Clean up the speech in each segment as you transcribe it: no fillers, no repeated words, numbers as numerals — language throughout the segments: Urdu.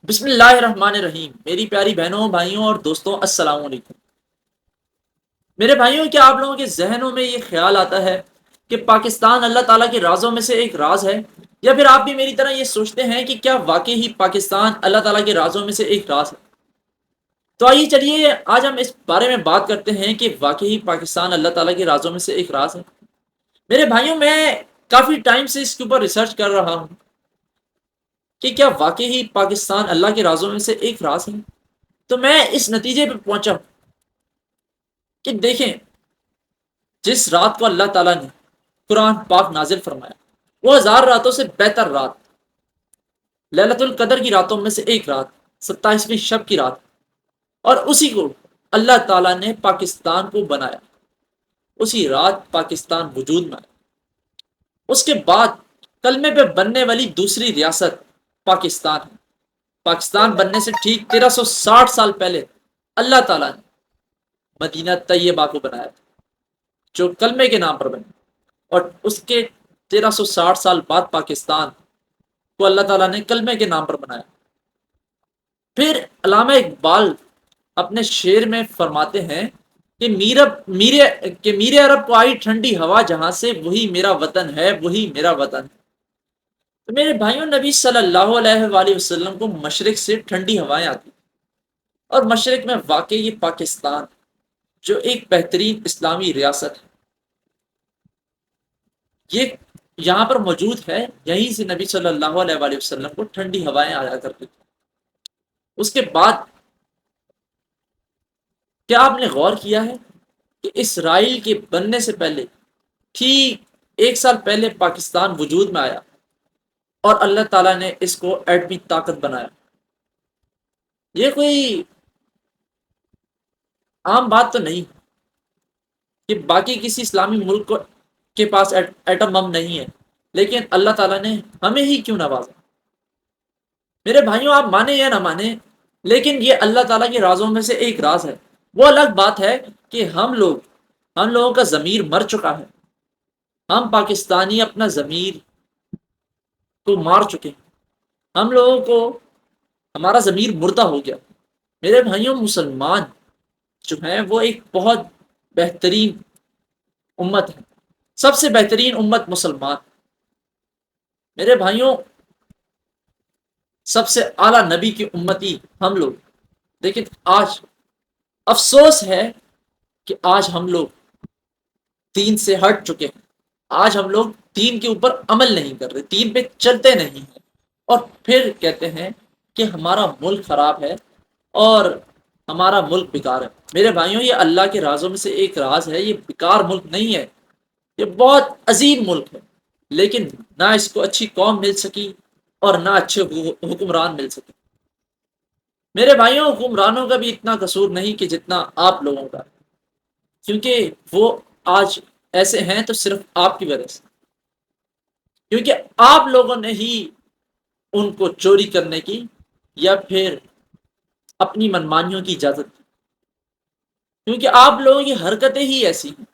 بسم اللہ الرحمن الرحیم، میری پیاری بہنوں، بھائیوں اور دوستوں، السلام علیکم۔ میرے بھائیوں، کیا آپ لوگوں کے ذہنوں میں یہ خیال آتا ہے کہ پاکستان اللہ تعالیٰ کے رازوں میں سے ایک راز ہے؟ یا پھر آپ بھی میری طرح یہ سوچتے ہیں کہ کیا واقعی ہی پاکستان اللہ تعالیٰ کے رازوں میں سے ایک راز ہے؟ تو آئیے چلیے آج ہم اس بارے میں بات کرتے ہیں کہ واقعی پاکستان اللہ تعالیٰ کے رازوں میں سے ایک راز ہے۔ میرے بھائیوں، میں کافی ٹائم سے اس کے اوپر ریسرچ کر رہا ہوں کہ کیا واقعی ہی پاکستان اللہ کے رازوں میں سے ایک راز ہے۔ تو میں اس نتیجے پہ پہنچا کہ دیکھیں، جس رات کو اللہ تعالیٰ نے قرآن پاک نازل فرمایا، وہ ہزار راتوں سے بہتر رات، للیلۃ القدر کی راتوں میں سے ایک رات، 27ویں شب کی رات، اور اسی کو اللہ تعالیٰ نے پاکستان کو بنایا، اسی رات پاکستان وجود میں آیا۔ اس کے بعد کلمے پہ بننے والی دوسری ریاست پاکستان ہے۔ پاکستان بننے سے ٹھیک 1360 سال پہلے اللہ تعالیٰ نے مدینہ طیبہ کو بنایا تھا، جو کلمے کے نام پر بنے، اور اس کے 1360 سال بعد پاکستان کو اللہ تعالیٰ نے کلمے کے نام پر بنایا۔ پھر علامہ اقبال اپنے شعر میں فرماتے ہیں کہ میر عرب کو آئی ٹھنڈی ہوا جہاں سے، وہی میرا وطن ہے، وہی میرا وطن ہے۔ تو میرے بھائیوں، نبی صلی اللہ علیہ وآلہ وسلم کو مشرق سے ٹھنڈی ہوائیں آتی، اور مشرق میں واقع یہ پاکستان، جو ایک بہترین اسلامی ریاست ہے، یہ یہاں پر موجود ہے۔ یہیں سے نبی صلی اللہ علیہ وآلہ وسلم کو ٹھنڈی ہوائیں آیا کرتی تھی۔ اس کے بعد کیا آپ نے غور کیا ہے کہ اسرائیل کے بننے سے پہلے ٹھیک 1 سال پہلے پاکستان وجود میں آیا، اور اللہ تعالیٰ نے اس کو ایٹمی طاقت بنایا؟ یہ کوئی عام بات تو نہیں کہ باقی کسی اسلامی ملک کے پاس ایٹم بم نہیں ہے، لیکن اللہ تعالیٰ نے ہمیں ہی کیوں نوازا؟ میرے بھائیوں، آپ مانیں یا نہ مانیں، لیکن یہ اللہ تعالیٰ کے رازوں میں سے ایک راز ہے۔ وہ الگ بات ہے کہ ہم لوگوں کا ضمیر مر چکا ہے۔ ہم پاکستانی اپنا ضمیر کو مار چکے ہیں۔ ہم لوگوں کو ہمارا ضمیر مردہ ہو گیا۔ میرے بھائیوں، مسلمان جو ہیں وہ ایک بہت بہترین امت ہے، سب سے بہترین امت مسلمان۔ میرے بھائیوں، سب سے اعلیٰ نبی کی امتی ہم لوگ، لیکن آج افسوس ہے کہ آج ہم لوگ دین سے ہٹ چکے ہیں۔ آج ہم لوگ دین کے اوپر عمل نہیں کر رہے، دین پہ چلتے نہیں ہیں، اور پھر کہتے ہیں کہ ہمارا ملک خراب ہے اور ہمارا ملک بیکار ہے۔ میرے بھائیوں، یہ اللہ کے رازوں میں سے ایک راز ہے۔ یہ بیکار ملک نہیں ہے، یہ بہت عظیم ملک ہے، لیکن نہ اس کو اچھی قوم مل سکی اور نہ اچھے حکمران مل سکے۔ میرے بھائیوں، حکمرانوں کا بھی اتنا قصور نہیں کہ جتنا آپ لوگوں کا، کیونکہ وہ آج ایسے ہیں تو صرف آپ کی وجہ سے، کیونکہ آپ لوگوں نے ہی ان کو چوری کرنے کی یا پھر اپنی منمانیوں کی اجازت دی، کیونکہ آپ لوگوں کی حرکتیں ہی ایسی ہیں۔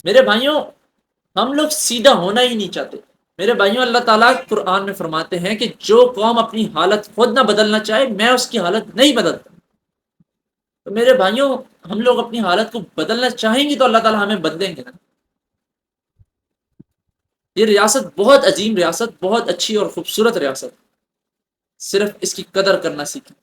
میرے بھائیوں، ہم لوگ سیدھا ہونا ہی نہیں چاہتے۔ میرے بھائیوں، اللہ تعالیٰ قرآن میں فرماتے ہیں کہ جو قوم اپنی حالت خود نہ بدلنا چاہے، میں اس کی حالت نہیں بدلتا۔ تو میرے بھائیوں، ہم لوگ اپنی حالت کو بدلنا چاہیں گے تو اللہ تعالیٰ ہمیں بدلیں گے نا۔ یہ ریاست بہت عظیم ریاست، بہت اچھی اور خوبصورت ریاست، صرف اس کی قدر کرنا سیکھیں۔